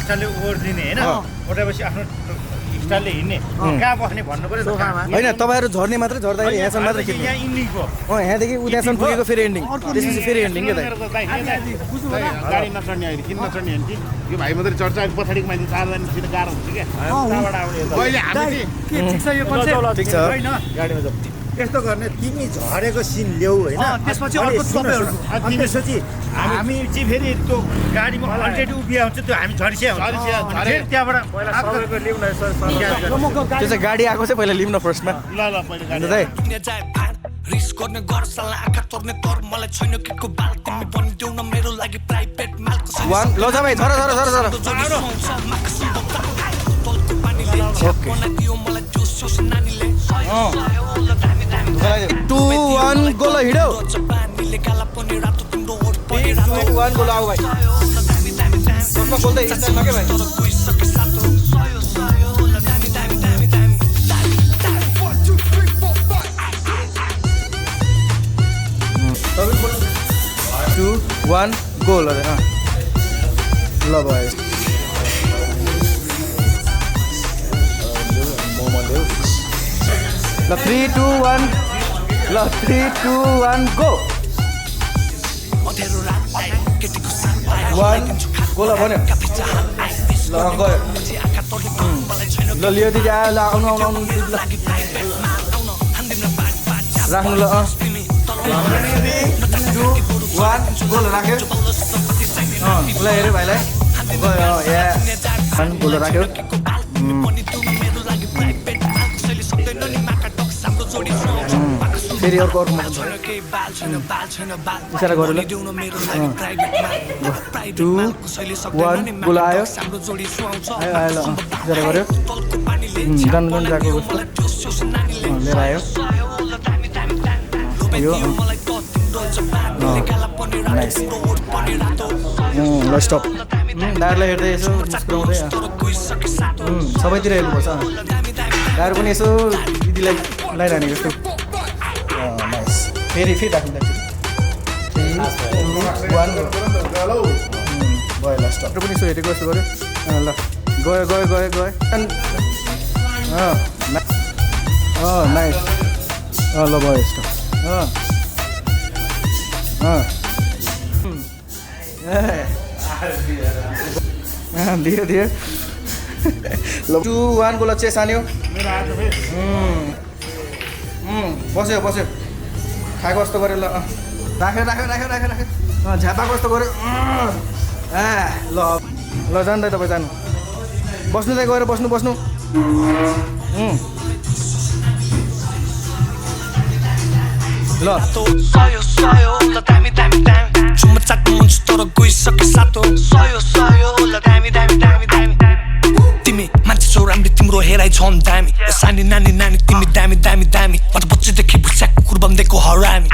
स्टाइलले ओर्दिने हैन ओटेपछि आफ्नो स्टाइलले हिँड्ने कहाँ बस्ने भन्नु पर्यो होइन तपाईँहरू झर्ने मात्रै झर्दाखेरि यहाँसम्म मात्रै खिच्ने यहाँ इन्डिङको यहाँदेखि उतासम्म पुगेको फेरि एन्डिङ त्यसपछि फेरि एन्डिङ के गाडी नचढ्ने अहिले किन नचढ्ने होइन कि यो भाइ मात्रै चढ्छ अहिले पछाडिको मान्छे चारजना निस्किन गाह्रो हुन्छ क्या अहिले हामी ठिक छ यो कन्सेप्ट ठिक छ हैन गाडीमा जाऊ यस्तो गर्ने तिमी झरेको सिन ल्याऊ हैन त्यसपछि अर्को तपाईहरु अनि त्यसपछि हामी चाहिँ फेरि त्यो गाडीमा अलरेडी उभिया हुन्छ त्यो हामी झरिसिया हुन्छ त्यहाँबाट त्यो चाहिँ गाडी आएको चाहिँ पहिला लिउँ न फर्स्टमा ल पहिला गाडी रिस गर्ने गर्छला आँखा तोर्ने तर मलाई छैन केको बाल तिमी बनिदेऊ न मेरो लागि प्राइभेट मालको वान ल जा भाइ झर झर झर झर ओके 2 1 गो ल हिँड्यो 2 1 गो ल आऊ भाइ कसमा खोल्दै स्टाइलमा के भाइ टू वन गो ल भाइ ल 3 2 1 ल 3 2 1 गो 1 गो ल भन्यो ल गयो ल लियो दिदी आयो ल आउनु आउनु आउनु ल राख्नु ल 2 1 गो ल राख्यो ल हेऱ्यो भाइलाई गयो या 1 गो ल राख्यो फेरि अर्को इसारा गर्यो ल 2 1 गोल आयो आयो ल इसारा गर्यो गन गन जाको लिएर आयो यो नाइस ल स्टप दारलाई हेर्दै यसो मुस्कुराउँदै सबैतिर हेर्नुपर्छ दारू पनि यसो दिदीलाई लगाइरहने जस्तो नाइस फेरि राख्नु 3 2 1 गयो ल स्टप पनि यसो हेरेको जस्तो गर्यो ल गयो गयो गयो गयो नाइस ल भयो स्टप दियो दियो ल 2 1 गोल चेस आन्यो बस्यो बस्यो खाएको जस्तो गऱ्यो ल राख्यो राख्यो राख्यो राख्यो राख्यो झ्यापाको जस्तो गऱ्यो ल ल जानु तपाईँ जानु बस्नु चाहिँ गएर बस्नु बस्नु ल तिमी मान्छे छौ राम्रो तिम्रो हेराइ छन् दामी सानी नानी नानी तिमी दामी दामी दामी म त बच्चैदेखि भुस्या कुकुर बन्देको हरामी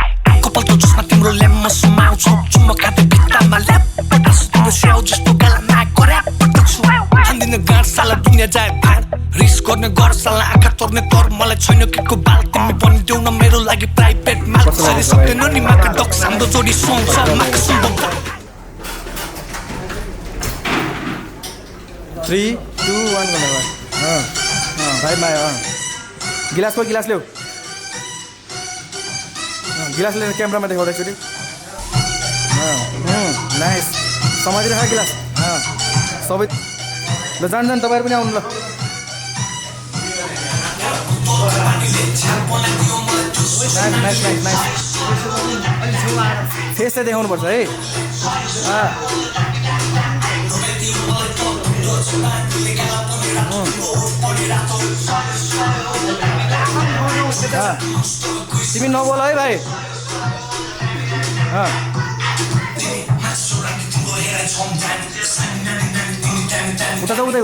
कपाल त जसमा तिम्रो ल्याम्म सुमाउँछु चुम्मा खाँदै भित्तामा ल्याप पटासु तिम्रो स्याउ जस्तो गालामा गर्याप पटाउँछु हान्दिन गाँड साला दुनियाँ जाए भाँड रिस गर्ने गर साला आँखा तोर्ने तर मलाई छैन केको बाल तिमी बनिदेऊ न मेरो लागि प्राइभेट माल कसैले सक्दैन नि माका डक हाम्रो जोडी सुहाउँछ माका सुम्बक 3 2 1 गर्नु भाइ माया गिलास पो गिलास ल्याऊ गिलास लिएर क्यामेरामा देखाउँदा एकचोटि नाइस समाति राख गिलास सबै ल जान जान तपाईँहरू पनि आउनु ल नाइस नाइस नाइस फेस चाहिँ देखाउनु पर्छ है तिमी नबोल है भाइ उता त उतै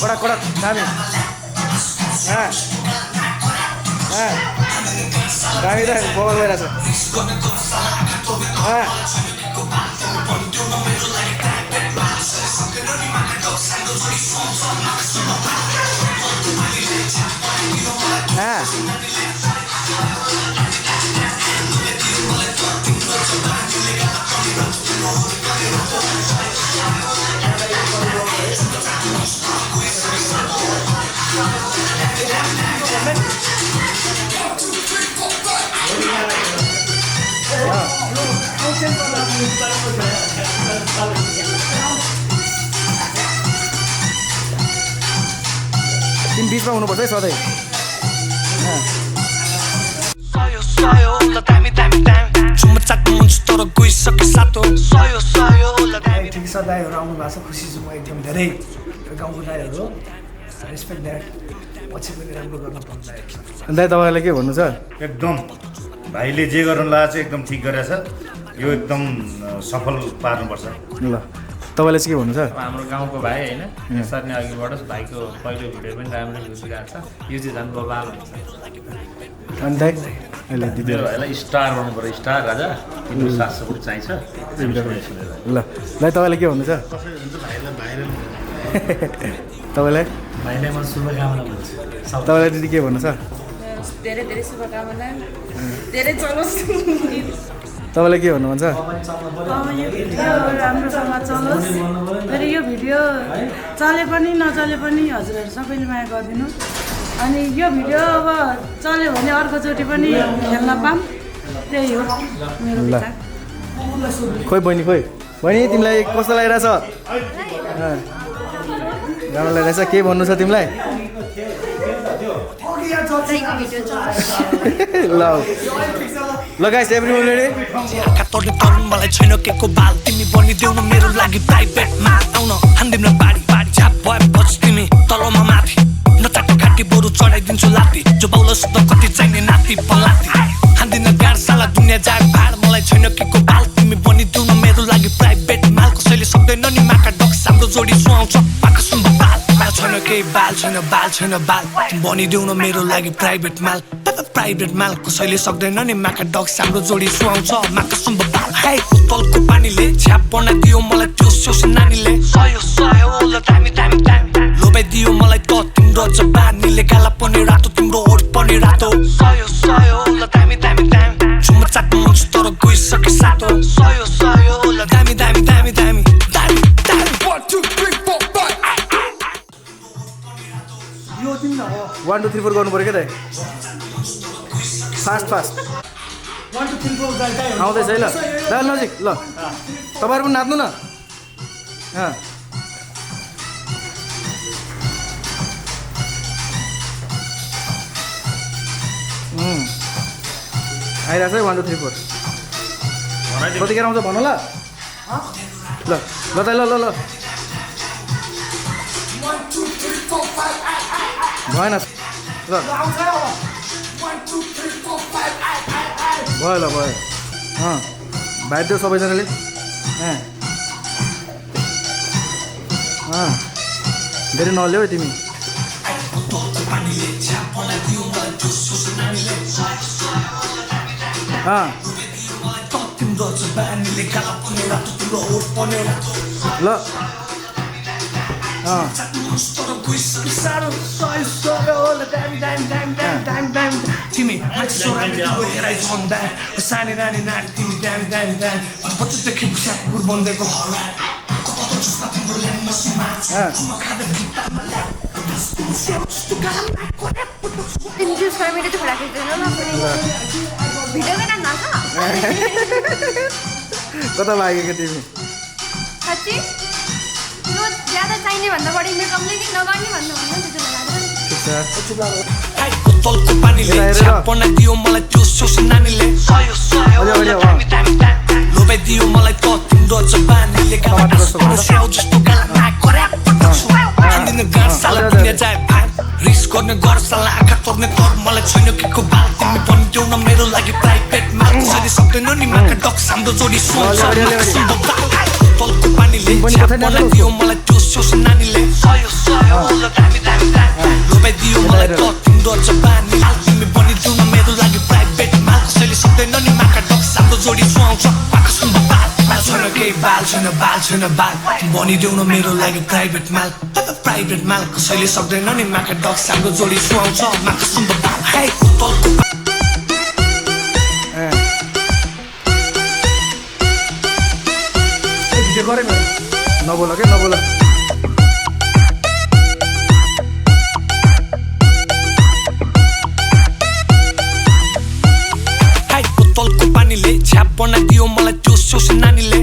कडक कडक दामी दामी त बबल भइरहेछ तिमी बिचमा हुनुपर्छ है सधैँ Sayo, sayo, la dami, dami, dami Cuma cakap muncul toro guyisake sato Sayo, sayo, la dami ठिक छ दाइहरू आउनु भएको छ खुसी छु म एकदम धेरै गाउँको दाइहरू रेस्पेक्ट द्याट पछि पनि राम्रो गर्न पाउँदा दाइ तपाईँलाई के भन्नु छ एकदम भाइले जे गर्नु लगाएको छ एकदम ठिक गरेछ यो एकदम सफल पार्नुपर्छ ल तपाईँलाई चाहिँ के भन्नु छ हाम्रो गाउँको भाइ होइन यसरी नै अघि बढोस् भाइको पहिलो भिडियो पनि राम्रो भ्युज गएको छ यो चाहिँ झन् बबाल हुन्छ अनि दाइ अहिले दिदी मेरो भाइलाई स्टार बनाउनु पऱ्यो स्टार राजा तिम्रो साथ सपोर्ट चाहिन्छ ल दाइ तपाईँलाई के भन्नु छ तपाईँलाई भाइलाई म शुभकामना भन्छु तपाईँलाई दिदी के भन्नु छ धेरै धेरै शुभकामना धेरै चलोस् तपाईँलाई के भन्नुहुन्छ यो भिडियो राम्रोसँग चलोस् फेरि यो भिडियो चले पनि नचले पनि हजुरहरू सबैले माया गरिदिनु अनि यो भिडियो अब चल्यो भने अर्कोचोटि पनि खेल्न पाऊँ त्यही हो मेरो विचार खोइ बहिनी तिमीलाई कस्तो लागिरहेछ राम्रो लागिरहेछ के भन्नु छ तिमीलाई ल गाइस एभ्रीवन रेडी आँखा तर्ने तरुण मलाई छैन केको बाल तिमी बनिदेऊ न मेरो लागि प्राइभेटमा आउन हान्दिम न बाडी बाडी छाप भए बच तिमी तलमा माथि नचाटो घाँटी बरु चढाइदिन्छु लाती जो बाउलो सुत्न कति चाहिने नाति पलाती हान्दिन गाड साला दुनियाँ जाग भाड मलाई छैन केको बाल तिमी बनिदेऊ न मेरो लागि प्राइभेट माल कसैले सक्दैन नि माका डक्स हाम्रो जोडी सुहाउँछ पाका सुम्ब बाल छैन केही बाल छैन बाल बनिदेऊ न मेरो लागि प्राइभेट माल कसैले सक्दैन नि माका डक्स हाम्रो जोडी सुहाउँछ माका सुम्ब बाल हाई तलको पानीले छ्याप बनाइदियो मलाई त्यो सोस नानीले सयो सयो ल दामी दामी दामी लोभाइदियो मलाई त तिम्रो जबानीले गाला पनि रातो तिम्रो ओठ पनि रातो सयो सयो ल दामी दामी दामी चुम्मा चाट्नु मन तर गइसके सातो सयो सयो ल दामी दामी दामी दामी दामी दामी 1 2 3 4 5 1 2 3 4 गर्नु पर्यो के दाइ फास्ट 1 2 3 4 आउँदैछ है ल दाइ नजिक ल तपाईँहरू पनि नाच्नु न आइरहेछ है 1 2 3 4 कतिखेर आउँछ भन ल ल दाइ ल भएन ल भयो ल भयो भाइदेऊ सबैजनाले धेरै नल्याऊ है तिमी ल तिमी मान्छे सोराले हेराइ झन्दा सानी नानी नानी तिमी दामी दामी दामी बच्चादेखि गुर बन्देको कता लागेको तिमी ज्यादा चाहिने भन्दा बढी मेकअपले कि नगर्ने भन्नु तलको पानीले छ्याप बनाइदियो मलाई त्यो सोस नानीले लोभाइदियो मलाई त तिम्रो जबानीले स्याउ जस्तो गालामा हान्दिन गाड साला दुनियाँ जाए भाइ रिस गर्ने गर साला आँखा तर्ने तर मलाई छैन केको बाल तिमी बनिदेऊ न मेरो लागि प्राइभेट माल कसैले सक्दैन नि माका डक्स हाम्रो जोडी सुहाउँछ तलको पानीले छ्याप बनाइदियो मलाई त्यो सोस नानीले लोभाइदियो मलाई त तिम्रो जबानीले तिमी बनिदेऊ न मेरो लागि प्राइभेट माल कसैले सक्दैन नि माका डक्स हाम्रो जोडी सुहाउँछ पाका सुम्ब बाल छैन केही बाल छैन बाल बनिदेऊ न मेरो लागि प्राइभेट माल कसैले सक्दैन नि माका डक्स हाम्रो जोडी सुहाउँछ माका सुम्ब बाल हाई तलको गरे नबोल के नबोल तलको पानीले छ्याप बनाइदियो मलाई त्यो सोस नानीले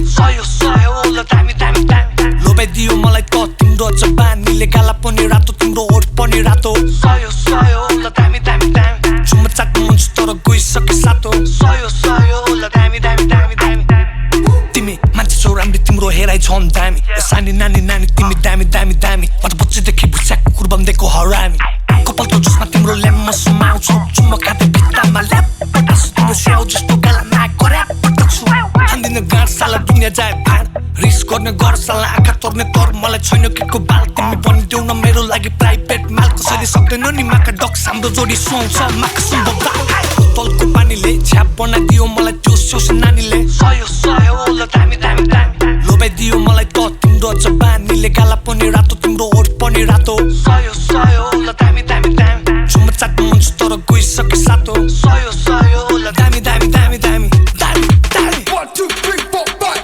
राम्री तिम्रो हेराइ झन् दामी सानी नानी नानी तिमी दामी दामी दामी बाट बच्चीदेखि भुस्या कुकुर बन्देको हरामी कपालको जुसमा तिम्रो ल्याम्म सुमाउँछु चुम्मा खाँदै भित्तामा ल्याप पटासु तिम्रो स्याउ जस्तो गालामा गर्याप पटाउँछु हान्दिन गाँड साला दुनियाँ जाए भाँड रिस गर्ने गर साला आँखा तोर्ने तर मलाई छैन केको बाल तिमी बनिदेऊ न मेरो लागि प्राइभेट माल कसैले सक्दैन नि माका डक्स हाम्रो जोडी सुहाउँछ माका सुम्ब बाल तलको पानीले छ्याप बनाइदियो मलाई त्यो सोस नानीले सयो सयो ल दामी दामी दामी लोभाइदियो मलाई त तिम्रो अझ बानीले गाला पनि रातो तिम्रो ओठ पनि रातो सयो सयो ल दामी दामी दामी चुम्मा चाट्नु मन छ तर गइसके सातो सयो सयो ल दामी दामी दामी दामी दामी दामी 1 2 3 4 5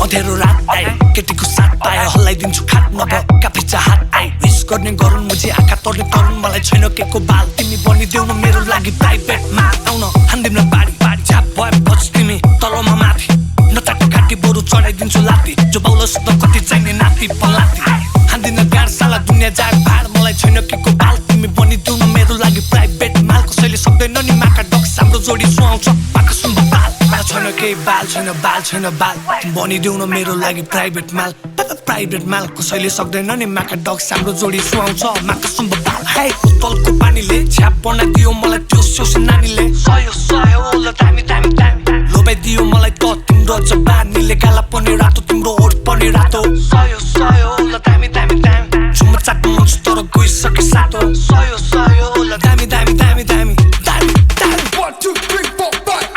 अँध्यारो रात आए केटीको साथ पाए हल्लाइदिन्छु खाट नभएका भिजा हात आए विस गर्ने गरून् मुझे आँखा तोर्ने तरुण मलाई छैन केको बाल तिमी बनिदेऊ न मेरो लागि प्राइभेट मा आउन हान्दिन बारी बारी झाप भए बच तिमी तलमा माथि नचाटे काटी बरु चढाइदिन्छु लाती जो बाउलो सुध कति चाहिने नाति पलाती हान्दिन गाड साला दुनियाँ जाए भाड मलाई छैन केको बाल तिमी बनिदेऊ न मेरो लागि प्राइभेट माल कसैले सक्दैन नि माका डक्स हाम्रो जोडी सुहाउँछ पाका सुम्ब बाल छैन केही बाल छैन बाल छैन बाल बनिदेऊ न मेरो लागि प्राइभेट माल प्राइभेट माल कसैले सक्दैन नि माका डग्स हाम्रो जोडी सुहाउँछ माका सुम्ब बाल हाई तलको पानीले छ्याप बनाइदियो मलाई त्यो सोस नानीले सयो सयो ल दामी दामी दामी लोभाइदियो मलाई त तिम्रो अझ बानीले गाला पनि रातो तिम्रो ओठ पनि रातो सयो सयो ल दामी दामी दामी चुम्मा चाट्नु मन छ तर गइसके सातो सयो सयो ल दामी दामी दामी दामी दामी दामी 1 2 3 4 5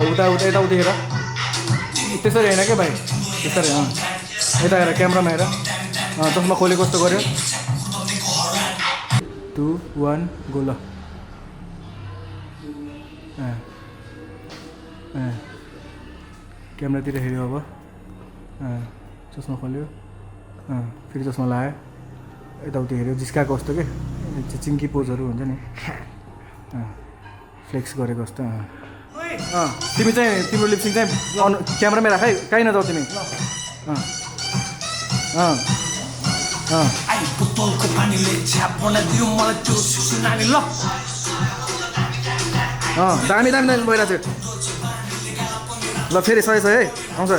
उता यताउति हेर त्यसरी होइन क्या भाइ त्यसरी यता हेर क्यामेरामा हेर चस्मा खोले कस्तो गर्यो 2 1 गो ल क्यामेरातिर हेऱ्यो अब चस्मा खोल्यो फेरि चस्मा लगायो यताउति हेऱ्यो जिस्काएको कस्तो के चिङ्की पोजहरू हुन्छ नि फ्लेक्स गरेको जस्तो तिमी चाहिँ तिम्रो लिपसिङ चाहिँ क्यामेरामै राख है कहीँ नजाऊ तिमी बोतलको पानीले छ्याप बनाइदियो मलाई त्यो सुसु नानी ल दामी दामी दामी भइरहेको थियो ल फेरि सही है आउँछ